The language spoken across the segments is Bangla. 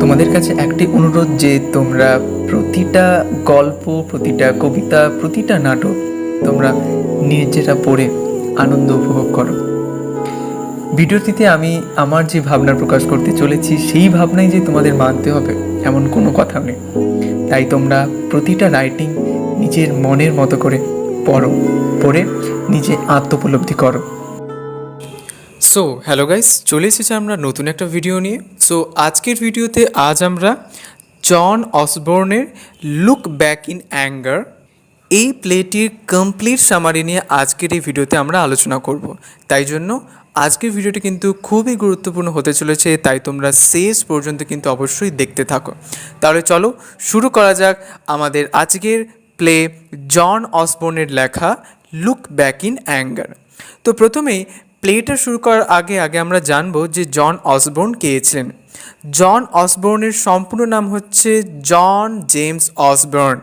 তোমাদের কাছে একটি অনুরোধ যে তোমরা প্রতিটা গল্প, প্রতিটা কবিতা, প্রতিটা নাটক তোমরা নিজেরা পড়ে আনন্দ উপভোগ করো। ভিডিওটিতে আমি আমার যে ভাবনা প্রকাশ করতে চলেছি সেই ভাবনাই যে তোমাদের মানতে হবে এমন কোনো কথা নেই। তাই তোমরা প্রতিটা রাইটিং নিজের মনের মতো করে পড়ে নিজে আত্মোপলব্ধি করো। সো হ্যালো গাইস, চলে এসেছি আমরা নতুন একটা ভিডিও নিয়ে। সো আজকের ভিডিওতে আজ আমরা জন অসবর্নের লুক ব্যাক ইন অ্যাঙ্গার এই প্লেটির কমপ্লিট সামারি নিয়ে আজকের এই ভিডিওতে আমরা আলোচনা করব। তাই জন্য আজকের ভিডিওটি কিন্তু খুবই গুরুত্বপূর্ণ হতে চলেছে, তাই তোমরা শেষ পর্যন্ত কিন্তু অবশ্যই দেখতে থাকো। তাহলে চলো শুরু করা যাক আমাদের আজকের প্লে জন অসবর্নের লেখা লুক ব্যাক ইন অ্যাঙ্গার। তো প্রথমেই প্লেটা শুরু করার আগে আমরা জানবো যে জন অসবর্ন কে ছিলেন। জন অসবর্নের সম্পূর্ণ নাম হচ্ছে জন জেমস অসবর্ন,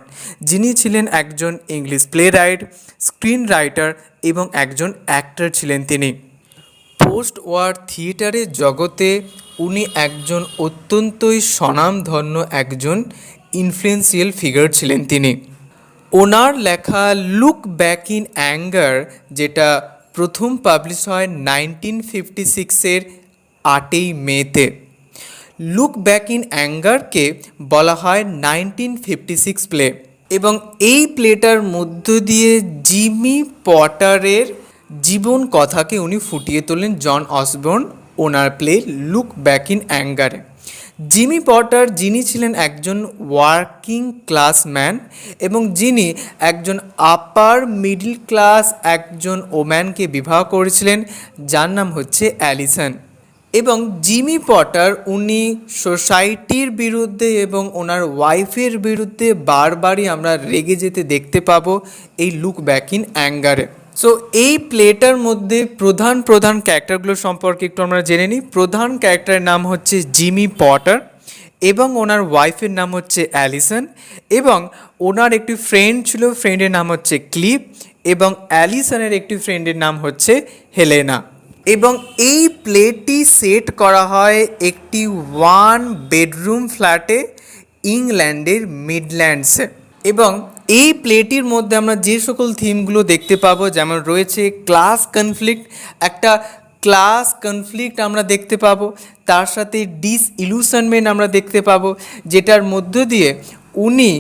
যিনি ছিলেন একজন English play right, screen writer এবং একজন অ্যাক্টর ছিলেন তিনি। পোস্ট ওয়ার থিয়েটারের জগতে উনি একজন অত্যন্তই স্বনামধন্য একজন ইনফ্লুয়েন্সিয়াল ফিগার ছিলেন তিনি। ওনার লেখা লুক ব্যাক ইন অ্যাঙ্গার, যেটা প্রথম পাবলিশ হয় 1956-এর 8ই মেতে। লুক ব্যাক ইন অ্যাঙ্গারকে বলা হয় 1956 প্লে, এবং এই প্লেটার মধ্য দিয়ে জিমি পটারের জীবন কথাকে উনি ফুটিয়ে তোলেন জন অসবর্ন ওনার প্লে লুক ব্যাক ইন অ্যাঙ্গারে। জিমি পটার, যিনি ছিলেন একজন ওয়ার্কিং ক্লাস ম্যান এবং যিনি একজন আপার মিডল ক্লাস একজন ওম্যানকে বিবাহ করেছিলেন, যার নাম হচ্ছে অ্যালিসন। এবং জিমি পটার উনি সোসাইটির বিরুদ্ধে এবং ওনার ওয়াইফের বিরুদ্ধে বারবারই আমরা রেগে যেতে দেখতে পাবো এই লুক ব্যাক ইন অ্যাঙ্গারে। সো এই প্লেটার মধ্যে প্রধান ক্যারেক্টারগুলো সম্পর্কে একটু আমরা জেনে নিই। প্রধান ক্যারেক্টারের নাম হচ্ছে জিমি পটার এবং ওনার ওয়াইফের নাম হচ্ছে অ্যালিসন, এবং ওনার একটি ফ্রেন্ড ছিল, ফ্রেন্ডের নাম হচ্ছে ক্লিপ, এবং অ্যালিসনের একটি ফ্রেন্ডের নাম হচ্ছে হেলেনা। এবং এই প্লেটি সেট করা হয় একটি 1 বেডরুম ফ্ল্যাটে ইংল্যান্ডের মিডল্যান্ডসে। এবং এই প্লেটির মধ্যে আমরা যে সকল থিমগুলো দেখতে পাবো, যেমন রয়েছে ক্লাস কনফ্লিক্ট, একটা ক্লাস কনফ্লিক্ট আমরা দেখতে পাবো, তার সাথে ডিসইলুশনমেন্ট আমরা দেখতে পাবো, যেটার মধ্য দিয়ে উনি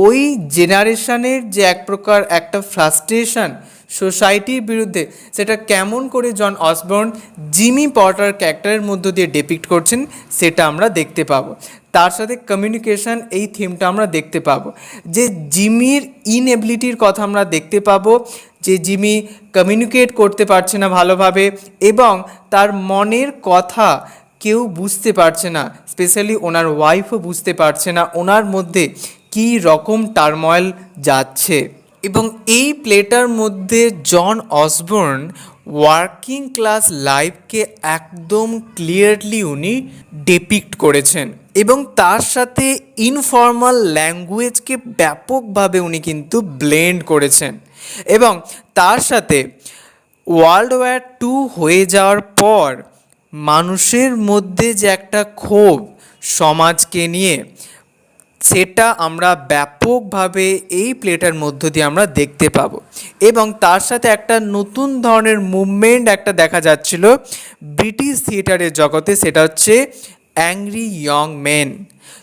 ওই জেনারেশনের যে এক প্রকার একটা ফ্রাস্ট্রেশন সোসাইটির বিরুদ্ধে, সেটা কেমন করে জন অসবর্ন জিমি পটার ক্যারেক্টারের মধ্য দিয়ে ডেপিক্ট করছেন সেটা আমরা দেখতে পাবো। তার সাথে কমিউনিকেশন, এই থিমটা আমরা দেখতে পাবো, যে জিমির ইনএবিলিটির কথা আমরা দেখতে পাবো, যে জিমি কমিউনিকেট করতে পারছে না ভালোভাবে এবং তার মনের কথা কেউ বুঝতে পারছে না, স্পেশালি ওনার ওয়াইফও বুঝতে পারছে না ওনার মধ্যে কী রকম টার্ময়েল যাচ্ছে। এবং এই প্লেটার মধ্যে জন অসবর্ন ওয়ার্কিং ক্লাস লাইফকে একদম ক্লিয়ারলি উনি ডেপিক্ট করেছেন, এবং তার সাথে ইনফর্মাল ল্যাঙ্গুয়েজকে ব্যাপকভাবে উনি কিন্তু ব্লেন্ড করেছেন। এবং তার সাথে ওয়ার্ল্ড ওয়ার 2 হয়ে যাওয়ার পর মানুষের মধ্যে যে একটা ক্ষোভ সমাজকে নিয়ে, সেটা আমরা ব্যাপকভাবে এই প্লেটার মধ্য দিয়ে আমরা দেখতে পাবো। এবং তার সাথে একটা নতুন ধরনের মুভমেন্ট একটা দেখা যাচ্ছিল ব্রিটিশ থিয়েটারের জগতে, সেটা হচ্ছে অ্যাংরি ইয়ং মেন।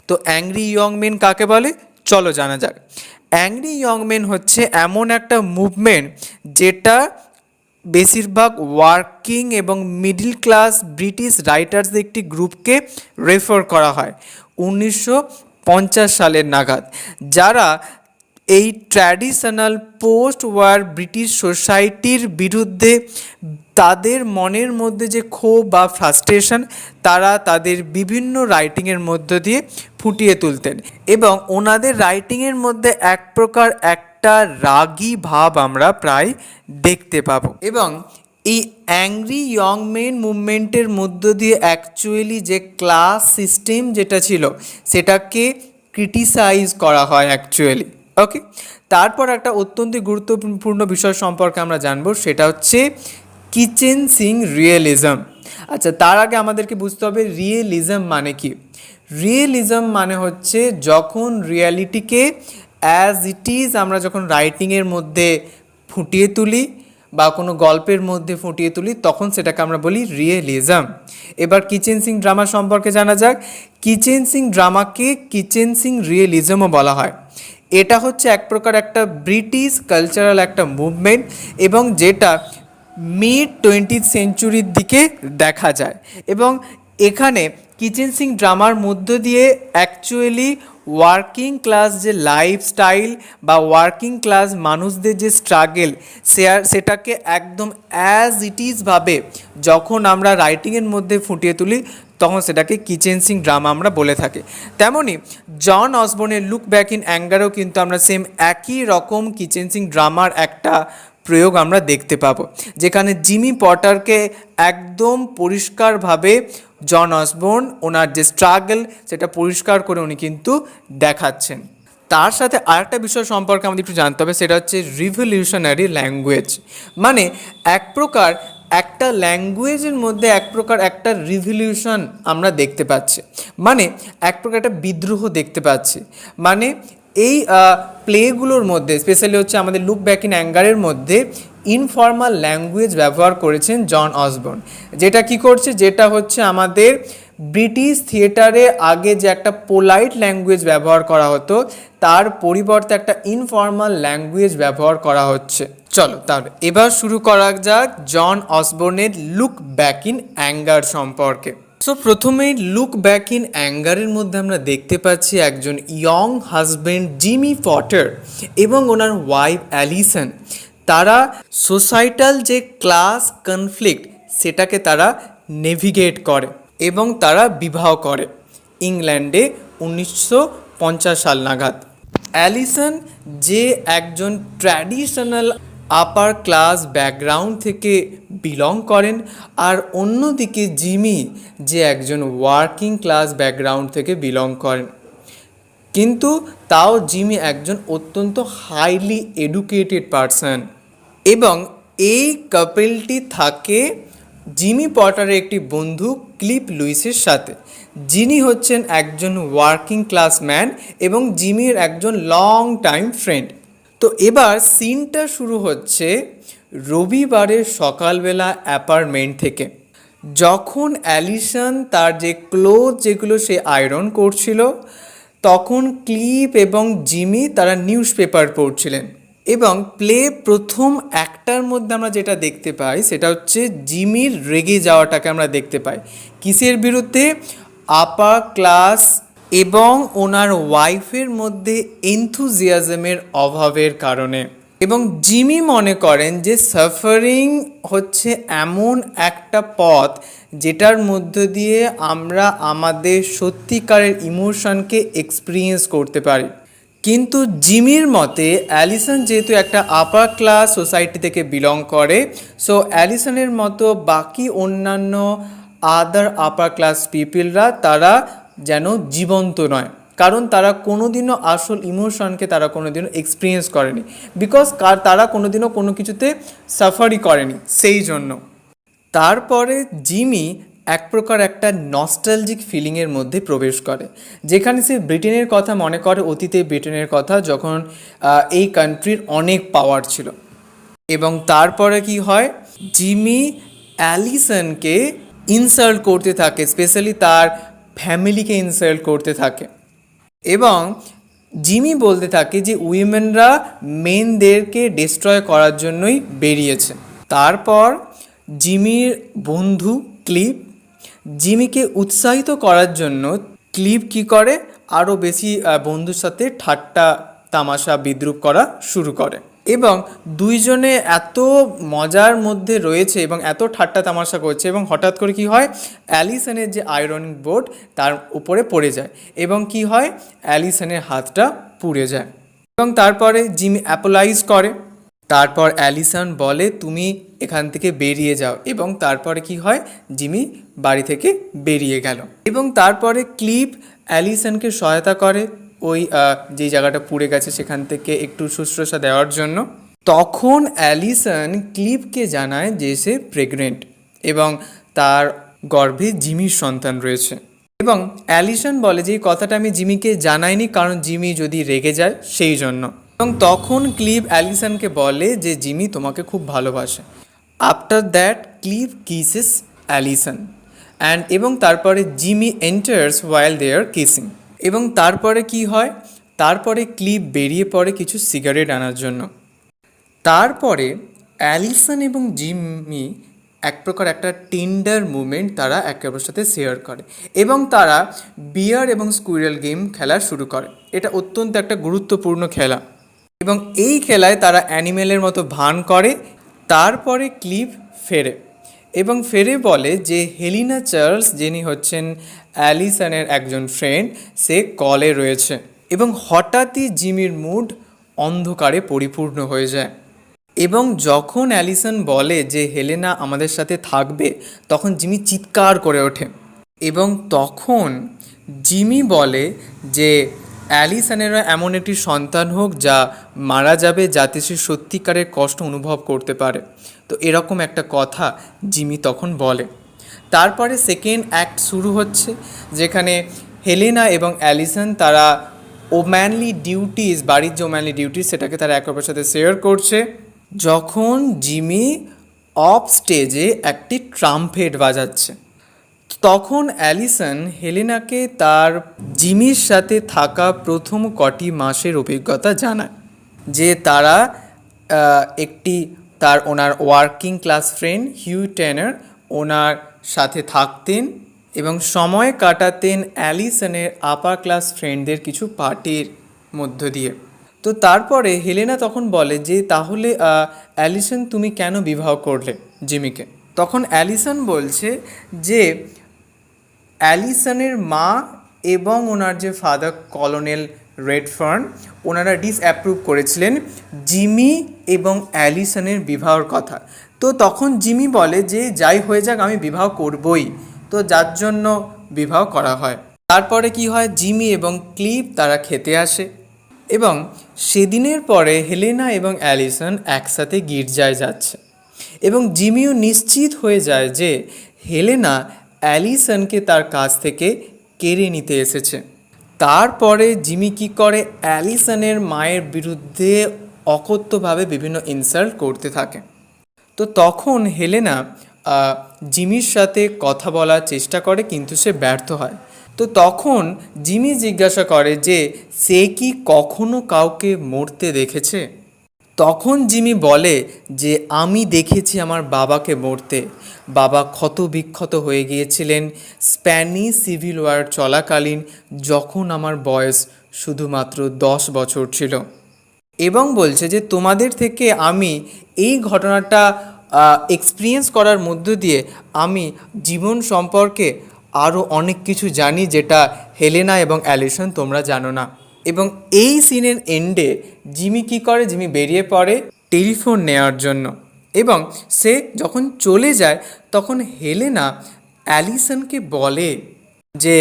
তো অ্যাংরি ইয়ং মেন কাকে বলে চলো জানা যাক। অ্যাংরি ইয়ং মেন হচ্ছে এমন একটা মুভমেন্ট যেটা বেশিরভাগ ওয়ার্কিং এবং মিডল ক্লাস ব্রিটিশ রাইটার্সদের একটি গ্রুপকে রেফার করা হয় 1950 সালের নাগাদ, যারা এই ট্র্যাডিশনাল পোস্ট ওয়ার ব্রিটিশ সোসাইটির বিরুদ্ধে তাদের মনের মধ্যে যে ক্ষোভ বা ফ্রাস্ট্রেশন, তারা তাদের বিভিন্ন রাইটিংয়ের মধ্য দিয়ে ফুটিয়ে তুলতেন। এবং ওনাদের রাইটিংয়ের মধ্যে এক প্রকার একটা রাগী ভাব আমরা প্রায় দেখতে পাবো। এবং এই অ্যাংরি ইয়ং মেন মুভমেন্টের মধ্য দিয়ে অ্যাকচুয়ালি যে ক্লাস সিস্টেম যেটা ছিল সেটাকে ক্রিটিসাইজ করা হয় অ্যাকচুয়ালি। ওকে, তারপর একটা অত্যন্ত গুরুত্বপূর্ণ বিষয় সম্পর্কে আমরা জানবো, সেটা হচ্ছে কিচেন সিঙ্ক রিয়েলিজম। আচ্ছা, তার আগে আমাদেরকে বুঝতে হবে রিয়েলিজম মানে কি। রিয়েলিজম মানে হচ্ছে যখন রিয়ালিটিকে অ্যাজ ইট ইজ আমরা যখন রাইটিংয়ের মধ্যে ফুটিয়ে তুলি বা কোনো গল্পের মধ্যে ফুটিয়ে তুলি, তখন সেটাকে আমরা বলি রিয়েলিজম। এবার কিচেন সিঙ্ক ড্রামা সম্পর্কে জানা যাক। কিচেন সিঙ্ক ড্রামাকে কিচেন সিঙ্ক রিয়েলিজমও বলা হয়। এটা হচ্ছে এক প্রকার একটা ব্রিটিশ কালচারাল একটা মুভমেন্ট, এবং যেটা মিড 20th সেঞ্চুরির দিকে দেখা যায়। এবং এখানে কিচেন সিঙ্ক ড্রামার মধ্য দিয়ে অ্যাকচুয়ালি ওয়ার্কিং ক্লাস যে লাইফস্টাইল বা ওয়ার্কিং ক্লাস মানুষদের যে স্ট্রাগেল, সেটাকে একদম অ্যাজ ইট ইজ ভাবে যখন আমরা রাইটিংয়ের মধ্যে ফুটিয়ে তুলি, তখন সেটাকে কিচেন সিঙ্ক ড্রামা আমরা বলে থাকি। তেমনই জন অসবর্নের লুক ব্যাক ইন অ্যাঙ্গারও কিন্তু আমরা সেম একই রকম কিচেন সিঙ্ক ড্রামার একটা প্রয়োগ আমরা দেখতে পাবো, যেখানে জিমি পটারকে একদম পরিষ্কারভাবে জন অসবর্ন ওনার যে স্ট্রাগল সেটা পরিষ্কার করে উনি কিন্তু দেখাচ্ছেন। তার সাথে আরেকটা বিষয় সম্পর্কে আমাদের একটু জানতে হবে, সেটা হচ্ছে রিভলিউশনারি ল্যাঙ্গুয়েজ। মানে এক প্রকার একটা ল্যাঙ্গুয়েজের মধ্যে এক প্রকার একটা রিভলিউশন আমরা দেখতে পাচ্ছি, মানে এক প্রকার একটা বিদ্রোহ দেখতে পাচ্ছি। মানে এই প্লেগুলোর মধ্যে স্পেশালি হচ্ছে আমাদের লুক ব্যাক ইন অ্যাঙ্গারের মধ্যে ইনফর্মাল ল্যাঙ্গুয়েজ ব্যবহার করেছেন জন অসবর্ন। যেটা কি করছে, যেটা হচ্ছে আমাদের ব্রিটিশ থিয়েটারে আগে যে একটা পোলাইট ল্যাঙ্গুয়েজ ব্যবহার করা হতো, তার পরিবর্তে একটা ইনফর্মাল ল্যাঙ্গুয়েজ ব্যবহার করা হচ্ছে। চলো তাহলে এবার শুরু করা যাক জন অসবর্নের লুক ব্যাক ইন অ্যাঙ্গার সম্পর্কে। সো প্রথমেই লুক ব্যাক ইন অ্যাঙ্গারের মধ্যে আমরা দেখতে পাচ্ছি একজন ইয়ং হাজব্যান্ড জিমি পটার এবং ওনার ওয়াইফ অ্যালিসন, তারা সোসাইটাল যে ক্লাস কনফ্লিক্ট সেটাকে তারা নেভিগেট করে এবং তারা বিবাহ করে ইংল্যান্ডে 1950 সাল নাগাদ। অ্যালিসন যে একজন ট্র্যাডিশনাল আপার ক্লাস ব্যাকগ্রাউন্ড থেকে বিলং করেন, আর অন্যদিকে জিমি যে একজন ওয়ার্কিং ক্লাস ব্যাকগ্রাউন্ড থেকে বিলং করেন, কিন্তু তাও জিমি একজন অত্যন্ত হাইলি এডুকেটেড পারসন। এবং এই কাপলটি থাকে জিমি পটারের একটি বন্ধু ক্লিপ লুইসের সাথে, যিনি হচ্ছেন একজন ওয়ার্কিং ক্লাস ম্যান এবং জিমির একজন লং টাইম ফ্রেন্ড। তো এবার সিনটা শুরু হচ্ছে রবিবারের সকালবেলা অ্যাপার্টমেন্ট থেকে, যখন অ্যালিসন তার যে ক্লোথ যেগুলো সে আয়রন করছিল, তখন ক্লিপ এবং জিমি তারা নিউজ পেপার পড়ছিলেন। এবং প্লে প্রথম একটার মধ্যে আমরা যেটা দেখতে পাই সেটা হচ্ছে জিমির রেগে যাওয়াটাকে আমরা দেখতে পাই। কিসের বিরুদ্ধে? আপার ক্লাস এবং ওনার ওয়াইফের মধ্যে এনথুজিয়াজমের অভাবের কারণে। এবং জিমি মনে করেন যে সাফারিং হচ্ছে এমন একটা পথ যেটার মধ্য দিয়ে আমরা আমাদের সত্যিকারের ইমোশনকে এক্সপিরিয়েন্স করতে পারি। কিন্তু জিমির মতে অ্যালিসন যেহেতু একটা আপার ক্লাস সোসাইটি থেকে বিলং করে, সো অ্যালিসনের মতো বাকি অন্যান্য আদার আপার ক্লাস পিপলরা তারা যেন জীবন্ত নয়, কারণ তারা কোনোদিনও আসল ইমোশনকে তারা কোনোদিনও এক্সপিরিয়েন্স করেনি, বিকজ তারা কোনোদিনও কোনো কিছুতে সাফারই করেনি। সেই জন্য তারপরে জিমি এক প্রকার একটা নস্টালজিক ফিলিংয়ের মধ্যে প্রবেশ করে, যেখানে সে ব্রিটেনের কথা মনে করে, অতীতে ব্রিটেনের কথা, যখন এই কান্ট্রির অনেক পাওয়ার ছিল। এবং তারপরে কি হয়, জিমি অ্যালিসনকে ইনসাল্ট করতে থাকে, স্পেশালি তার ফ্যামিলিকে ইনসাল্ট করতে থাকে। এবং জিমি বলতে থাকে যে উইমেনরা মেনদেরকে ডিস্ট্রয় করার জন্যই বেরিয়েছে। তারপর জিমির বন্ধু ক্লিপ জিমিকে উৎসাহিত করার জন্য ক্লিপ কি করে, আরও বেশি বন্ধুর সাথে ঠাট্টা তামাশা বিদ্রূপ করা শুরু করে। এবং দুইজনে এত মজার মধ্যে রয়েছে এবং এত ঠাট্টা তামাশা করছে, এবং হঠাৎ করে কি হয়, অ্যালিসনের যে আয়রনিং বোর্ড তার উপরে পড়ে যায় এবং কি হয়, অ্যালিসনের হাতটা পুড়ে যায়। এবং তারপরে জিমি অ্যাপোলাইজ করে। তারপর অ্যালিসন বলে তুমি এখান থেকে বেরিয়ে যাও, এবং তারপরে কি হয়, জিমি বাড়ি থেকে বেরিয়ে গেল। এবং তারপরে ক্লিপ অ্যালিসনকে সহায়তা করে ওই যে জায়গাটা পুড়ে গেছে সেখান থেকে একটু শুশ্রূষা দেওয়ার জন্য। তখন অ্যালিসন ক্লিপকে জানায় যে সে প্রেগনেন্ট, এবং তার গর্ভে জিমির সন্তান রয়েছে। এবং অ্যালিসন বলে যে এই কথাটা আমি জিমিকে জানাইনি, কারণ জিমি যদি রেগে যায় সেই জন্য। এবং তখন ক্লিভ অ্যালিসনকে বলে যে জিমি তোমাকে খুব ভালোবাসে। After that Clive kisses Allison এবং তারপরে Jimmy enters while they are kissing. এবং তারপরে কি হয়, তারপরে ক্লিভ বেরিয়ে পড়ে কিছু সিগারেট আনার জন্য। তারপরে অ্যালিসন এবং জিমি এক প্রকার একটা টেন্ডার মুভমেন্ট তারা একে অপরের সাথে শেয়ার করে এবং তারা বিয়ার এবং স্কুইরেল গেম খেলা শুরু করে। এটা অত্যন্ত একটা গুরুত্বপূর্ণ খেলা এবং এই খেলায় তারা অ্যানিমেলের মতো ভান করে। তারপরে ক্লিভ ফেরে এবং ফেরে বলে যে হেলিনা চার্লস, যিনি হচ্ছেন অ্যালিসনের একজন ফ্রেন্ড, সে কলে রয়েছে। এবং হঠাৎই জিমির মুড অন্ধকারে পরিপূর্ণ হয়ে যায়। এবং যখন অ্যালিসন বলে যে হেলেনা আমাদের সাথে থাকবে, তখন জিমি চিৎকার করে ওঠে। এবং তখন জিমি বলে যে অ্যালিসনেরও এমন একটি সন্তান হোক যা মারা যাবে, যাতে সে সত্যিকারের কষ্ট অনুভব করতে পারে। তো এরকম একটা কথা জিমি তখন বলে। তারপরে সেকেন্ড অ্যাক্ট শুরু হচ্ছে, যেখানে হেলেনা এবং অ্যালিসন তারা ওম্যানলি ডিউটিস, বাড়ির যে ওম্যানলি ডিউটিস, সেটাকে তারা একে অপরের সাথে শেয়ার করছে। যখন জিমি অফ স্টেজে একটি ট্রাম্পেট বাজাচ্ছে, তখন অ্যালিসন হেলেনাকে তার জিমির সাথে থাকা প্রথম কটি মাসের অভিজ্ঞতা জানায়, যে তারা ওনার ওয়ার্কিং ক্লাস ফ্রেন্ড হিউ টেনার ওনার সাথে থাকতেন এবং সময় কাটাতেন অ্যালিসনের আপার ক্লাস ফ্রেন্ডদের কিছু পার্টির মধ্য দিয়ে। তো তারপরে হেলেনা তখন বলে যে তাহলে অ্যালিসন তুমি কেন বিবাহ করলে জিমিকে? তখন অ্যালিসন বলছে যে অ্যালিসনের মা এবং ওনার যে ফাদার কলোনেল রেডফার্ন, ওনারা ডিসঅ্যাপ্রুভ করেছিলেন জিমি এবং অ্যালিসনের বিবাহর কথা। তো তখন জিমি বলে যে যাই হয়ে যাক আমি বিবাহ করবই, তো যার জন্য বিবাহ করা হয়। তারপরে কি হয়, জিমি এবং ক্লিভ তারা খেতে আসে এবং সেদিনের পরে হেলেনা এবং অ্যালিসন একসাথে গির্জায় যাচ্ছে এবং জিমিও নিশ্চিত হয়ে যায় যে হেলেনা অ্যালিসনকে তার কাছ থেকে কেড়ে নিতে এসেছে। তারপরে জিমি কী করে, অ্যালিসনের মায়ের বিরুদ্ধে অকথ্যভাবে বিভিন্ন ইনসাল্ট করতে থাকে। তো তখন হেলেনা জিমির সাথে কথা বলার চেষ্টা করে, কিন্তু সে ব্যর্থ হয়। তো তখন জিমি জিজ্ঞাসা করে যে সে কি কখনো কাউকে মরতে দেখেছে? তখন জিমি বলে যে আমি দেখেছি আমার বাবাকে মরতে। বাবা ক্ষত বিক্ষত হয়ে গিয়েছিলেন স্প্যানিশ সিভিল ওয়ার চলাকালীন, যখন আমার বয়স শুধুমাত্র 10 বছর ছিল। এবং বলছে যে তোমাদের থেকে আমি এই ঘটনাটা এক্সপিরিয়েন্স করার মধ্য দিয়ে আমি জীবন সম্পর্কে আরও অনেক কিছু জানি, যেটা হেলেনা এবং অ্যালিসন তোমরা জানো না। এবং এই সিনের এন্ডে জিমি কী করে, জিমি বেরিয়ে পড়ে টেলিফোন নেওয়ার জন্য এবং সে যখন চলে যায় তখন হেলেনা অ্যালিসনকে বলে যে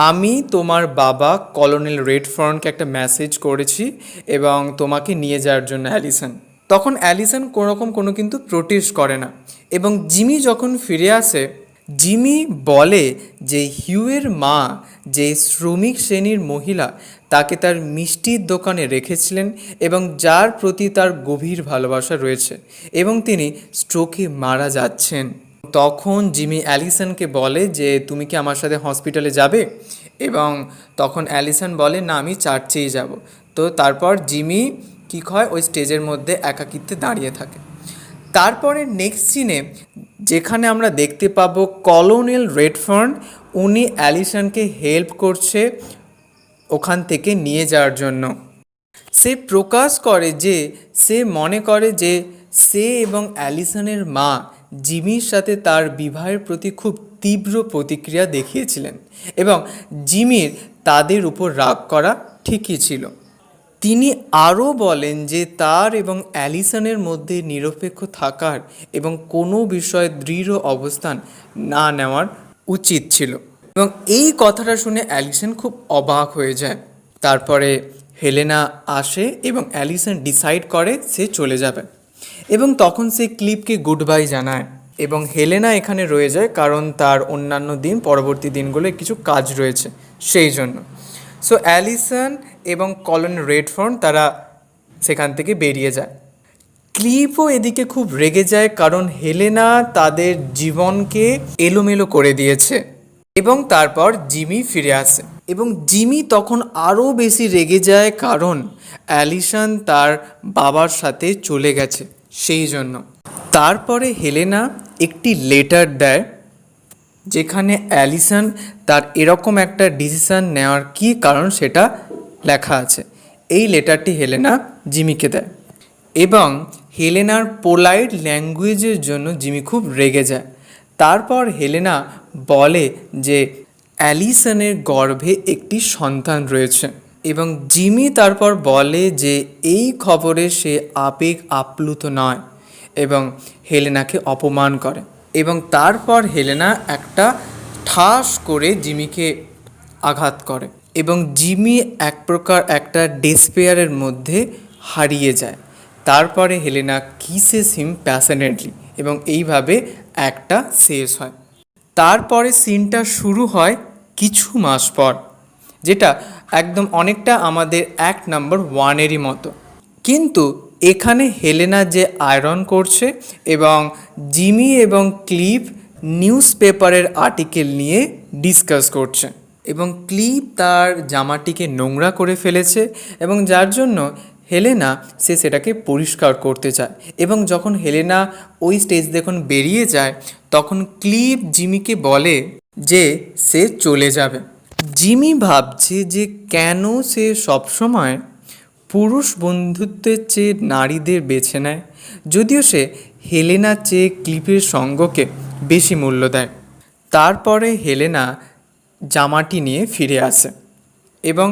আমি তোমার বাবা কলোনেল রেডফার্নকে একটা মেসেজ করেছি এবং তোমাকে নিয়ে যাওয়ার জন্য অ্যালিসন। তখন অ্যালিসন কোনো কিন্তু প্রোটেস্ট করে না এবং জিমি যখন ফিরে আসে, জিমি বলে যে হিউয়ের মা, যে শ্রমিক শ্রেণীর মহিলা, তাকে তার মিষ্টির দোকানে রেখেছিলেন এবং যার প্রতি তার গভীর ভালোবাসা রয়েছে এবং তিনি স্ট্রোকে মারা যাচ্ছেন। তখন জিমি অ্যালিসনকে বলে যে তুমি কি আমার সাথে হসপিটালে যাবে? এবং তখন অ্যালিসন বলে না, আমি চার্চেই যাব। তো তারপর জিমি কী হয়, ওই স্টেজের মধ্যে একাকিত্বে দাঁড়িয়ে থাকে। তারপরে নেক্সট সিনে যেখানে আমরা দেখতে পাবো কলোনেল রেডফার্ন, উনি অ্যালিসনকে হেল্প করছে ওখান থেকে নিয়ে যাওয়ার জন্য। সে প্রকাশ করে যে সে মনে করে যে সে এবং অ্যালিসনের মা জিমির সাথে তার বিবাহের প্রতি খুব তীব্র প্রতিক্রিয়া দেখিয়েছিলেন এবং জিমির তাদের উপর রাগ করা ঠিকই ছিল। তিনি আরও বলেন যে তার এবং অ্যালিসনের মধ্যে নিরপেক্ষ থাকার এবং কোনো বিষয়ে দৃঢ় অবস্থান না নেওয়ার উচিত ছিল। এবং এই কথাটা শুনে অ্যালিসন খুব অবাক হয়ে যায়। তারপরে হেলেনা আসে এবং অ্যালিসন ডিসাইড করে সে চলে যাবে এবং তখন সে ক্লিভকে গুড বাই জানায় এবং হেলেনা এখানে রয়ে যায় কারণ তার অন্যান্য দিন পরবর্তী দিনগুলোয় কিছু কাজ রয়েছে সেই জন্য। সো অ্যালিসন এবং কলিন রেডফোর্ন তারা সেখান থেকে বেরিয়ে যায়। ক্লিফও এদিকে খুব রেগে যায় কারণ হেলেনা তাদের জীবনকে এলোমেলো করে দিয়েছে। এবং তারপর জিমি ফিরে আসে এবং জিমি তখন আরও বেশি রেগে যায় কারণ অ্যালিসন তার বাবার সাথে চলে গেছে সেই জন্য। তারপরে হেলেনা একটি লেটার দেয় যেখানে অ্যালিসন তার এরকম একটা ডিসিশন নেওয়ার কী কারণ সেটা লেখা আছে। এই লেটারটি হেলেনা জিমিকে দেয় এবং হেলেনার পোলাইট ল্যাঙ্গুয়েজের জন্য জিমি খুব রেগে যায়। তারপর হেলেনা বলে যে অ্যালিসনের গর্ভে একটি সন্তান রয়েছে এবং জিমি তারপর বলে যে এই খবরে সে আবেগ আপ্লুত নয় এবং হেলেনাকে অপমান করে এবং তারপর হেলেনা একটা ঠাস করে জিমিকে আঘাত করে এবং জিমি এক প্রকার একটা ডেসপেয়ারের মধ্যে হারিয়ে যায়। তারপরে হেলেনা কিসেস হিম প্যাশনেটলি এবং এইভাবে একটা শেষ হয়। তারপরে সিনটা শুরু হয় কিছু মাস পর, যেটা একদম অনেকটা আমাদের অ্যাক্ট নাম্বার 1-এরই মতো। কিন্তু এখানে হেলেনা যে আয়রন করছে এবং জিমি এবং ক্লিভ নিউজ পেপারের আর্টিকেল নিয়ে ডিসকাস করছে এবং ক্লিভ তার জামাটিকে নোংরা করে ফেলেছে এবং যার জন্য হেলেনা সেটাকে পরিষ্কার করতে চায় এবং যখন হেলেনা ওই স্টেজ যখন বেরিয়ে যায় তখন ক্লিভ জিমিকে বলে যে সে চলে যাবে। জিমি ভাবছে যে কেন সে সবসময় পুরুষ বন্ধুত্বের চেয়ে নারীদের বেছে নেয়, যদিও সে হেলেনার চেয়ে ক্লিভের সঙ্গকে বেশি মূল্য দেয়। তারপরে হেলেনা জামাটি নিয়ে ফিরে আসে এবং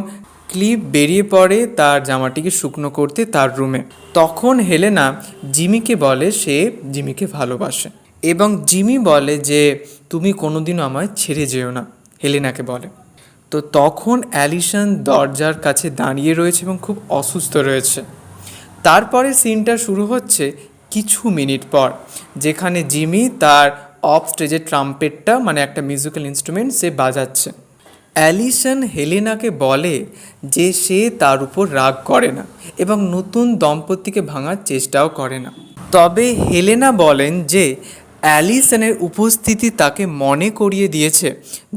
ক্লিভ বেরিয়ে পড়ে তার জামাটিকে শুকনো করতে তার রুমে। তখন হেলেনা জিমিকে বলে সে জিমিকে ভালোবাসে এবং জিমি বলে যে তুমি কোনোদিনও আমায় ছেড়ে যেও না, হেলেনাকে বলে। তো তখন অ্যালিসন দরজার কাছে দাঁড়িয়ে রয়েছে এবং খুব অসুস্থ রয়েছে। তারপরে সিনটা শুরু হচ্ছে কিছু মিনিট পর, যেখানে জিমি তার অফ স্টেজের ট্রাম্পেটটা মানে একটা মিউজিক্যাল ইনস্ট্রুমেন্ট সে বাজাচ্ছে। অ্যালিসন হেলেনাকে বলে যে সে তার উপর রাগ করে না এবং নতুন দম্পতিকে ভাঙার চেষ্টাও করে না। তবে হেলেনা বলেন যে অ্যালিসনের উপস্থিতি তাকে মনে করিয়ে দিয়েছে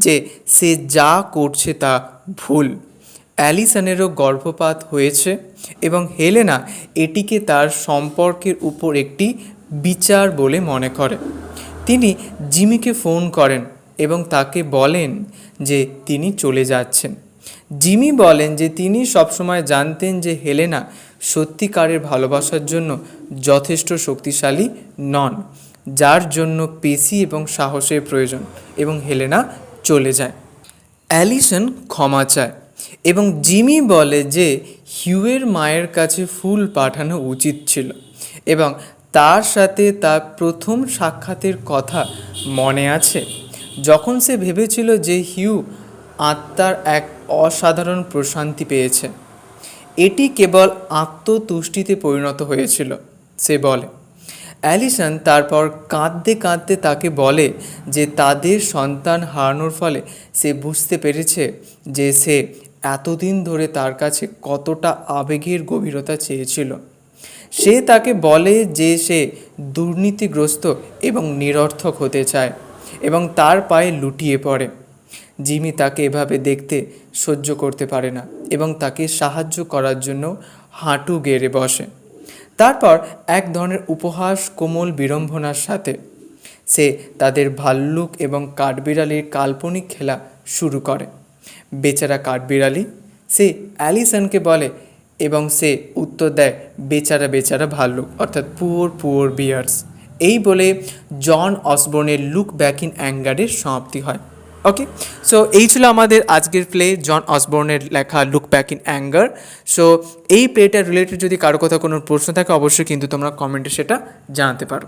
যে সে যা করছে তা ভুল। অ্যালিসনেরও গর্ভপাত হয়েছে এবং হেলেনা এটিকে তার সম্পর্কের উপর একটি বিচার বলে মনে করে। তিনি জিমিকে ফোন করেন এবং তাকে বলেন যে তিনি চলে যাচ্ছেন। জিমি বলেন যে তিনি সবসময় জানতেন যে হেলেনা সত্যিকারের ভালোবাসার জন্য যথেষ্ট শক্তিশালী নন, যার জন্য পেশি এবং সাহসের প্রয়োজন, এবং হেলেনা চলে যায়। অ্যালিসন ক্ষমা চায় এবং জিমি বলে যে হিউয়ের মায়ের কাছে ফুল পাঠানো উচিত ছিল এবং তার সাথে তার প্রথম সাক্ষাতের কথা মনে আছে, যখন সে ভেবেছিল যে হিউ আত্মার এক অসাধারণ প্রশান্তি পেয়েছে। এটি কেবল আত্মতুষ্টিতে পরিণত হয়েছিল, সে বলে। অ্যালিসন তারপর কাঁদতে কাঁদতে তাকে বলে যে তাদের সন্তান হারানোর ফলে সে বুঝতে পেরেছে যে সে এতদিন ধরে তার কাছে কতটা আবেগের গভীরতা চেয়েছিল। সে তাকে বলে যে সে দুর্নীতিগ্রস্ত এবং নিরর্থক হতে চায় এবং তার পায়ে লুটিয়ে পড়ে। জিমি তাকে এভাবে দেখতে সহ্য করতে পারে না এবং তাকে সাহায্য করার জন্য হাঁটু গেড়ে বসে। তারপর এক ধরনের উপহাস কোমল বিড়ম্বনার সাথে সে তাদের ভাল্লুক এবং কাঠবিড়ালির কাল্পনিক খেলা শুরু করে। বেচারা কাঠবিড়ালি, সে অ্যালিসনকে বলে এবং সে উত্তর দেয় বেচারা বেচারা ভাল্লুক, অর্থাৎ পুওর বিয়ার্স। এই বলে জন অসবর্নের লুক ব্যাক ইন অ্যাঙ্গারের সমাপ্তি হয়। ওকে, সো এই ছিল আমাদের আজকের প্লে, জন অসবর্নের লেখা look back in anger. So এই প্লেটার রিলেটেড যদি কারো কথা কোনো প্রশ্ন থাকে অবশ্যই কিন্তু তোমরা কমেন্টে সেটা জানাতে পারো।